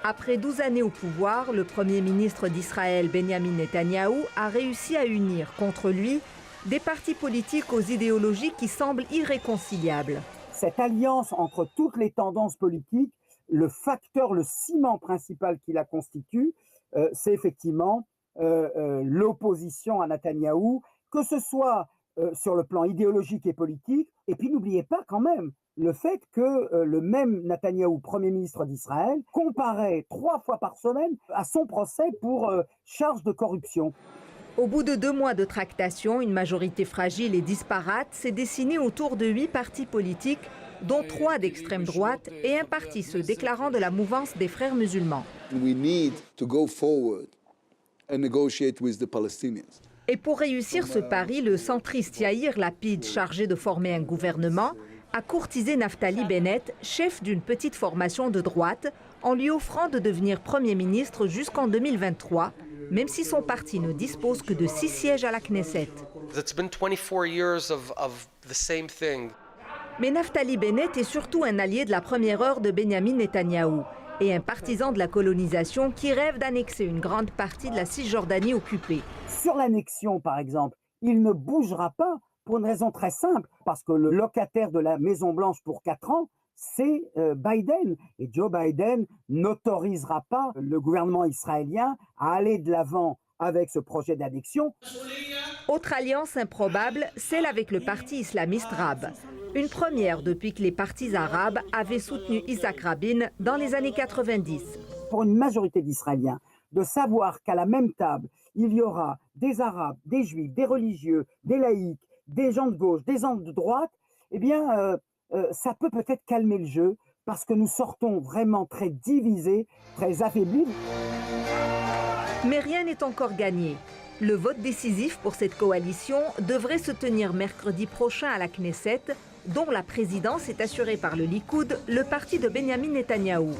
Après 12 années au pouvoir, le Premier ministre d'Israël, Benjamin Netanyahou, a réussi à unir contre lui des partis politiques aux idéologies qui semblent irréconciliables. Cette alliance entre toutes les tendances politiques, le facteur, le ciment principal qui la constitue, c'est effectivement l'opposition à Netanyahou, que ce soit sur le plan idéologique et politique. Et puis n'oubliez pas quand même le fait que le même Netanyahou, Premier ministre d'Israël, comparaît 3 fois par semaine à son procès pour charge de corruption. Au bout de 2 mois de tractation, une majorité fragile et disparate s'est dessinée autour de 8 partis politiques, dont 3 d'extrême droite et un parti se déclarant de la mouvance des frères musulmans. Et pour réussir ce pari, le centriste Yair Lapid, chargé de former un gouvernement, a courtisé Naftali Bennett, chef d'une petite formation de droite, en lui offrant de devenir Premier ministre jusqu'en 2023, même si son parti ne dispose que de 6 sièges à la Knesset. Mais Naftali Bennett est surtout un allié de la première heure de Benjamin Netanyahou et un partisan de la colonisation qui rêve d'annexer une grande partie de la Cisjordanie occupée. Sur l'annexion, par exemple, il ne bougera pas pour une raison très simple, parce que le locataire de la Maison-Blanche pour 4 ans, c'est Biden. Et Joe Biden n'autorisera pas le gouvernement israélien à aller de l'avant avec ce projet d'annexion. Autre alliance improbable, celle avec le parti islamiste Rab. Une première depuis que les partis arabes avaient soutenu Isaac Rabin dans les années 90. Pour une majorité d'Israéliens, de savoir qu'à la même table, il y aura des Arabes, des Juifs, des religieux, des laïcs, des gens de gauche, des gens de droite, eh bien, ça peut peut-être calmer le jeu parce que nous sortons vraiment très divisés, très affaiblis. Mais rien n'est encore gagné. Le vote décisif pour cette coalition devrait se tenir mercredi prochain à la Knesset, dont la présidence est assurée par le Likoud, le parti de Benjamin Netanyahou.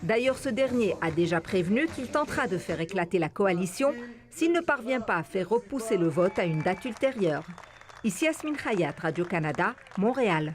D'ailleurs, ce dernier a déjà prévenu qu'il tentera de faire éclater la coalition s'il ne parvient pas à faire repousser le vote à une date ultérieure. Ici Yasmine Khayat, Radio-Canada, Montréal.